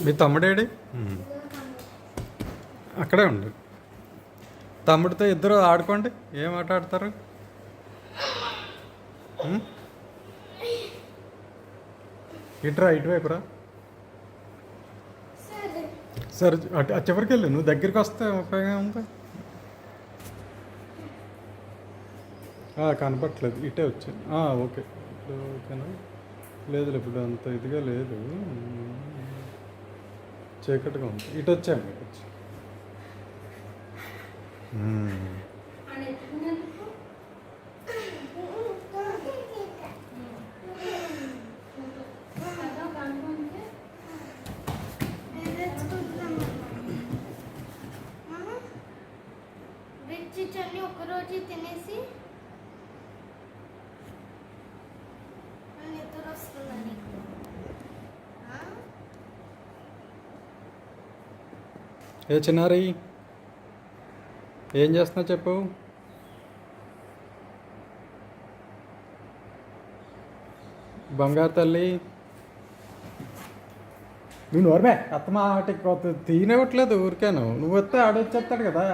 మీ తమ్ముడేడి? అక్కడే ఉండు. తమ్ముడితో ఇద్దరు ఆడుకోండి. ఏం ఆట ఆడతారు? ఇటురా, ఇటువైపురా. సరే అటు చివరికి వెళ్ళు. నువ్వు దగ్గరికి వస్తే ఉపయోగం ఉంది. కనపట్లేదు, ఇటే వచ్చాను. ఓకే, ఇప్పుడు ఓకేనా? లేదు, ఇప్పుడు అంత ఇదిగా లేదు, చీకటిగా ఉంది. ఇటు వచ్చాము, ఇటు వచ్చి ఒకరోజు తినేసి నిద్ర వస్తుందని. ఏ చిన్నారి, ఏం చేస్తున్నావు చెప్పు. బంగారు తల్లి, నువ్వు నోరమే అత్తమా ఆటకి తినేవట్లేదు ఊరికేను. నువ్వు వస్తే ఆడొచ్చేస్తాడు కదా.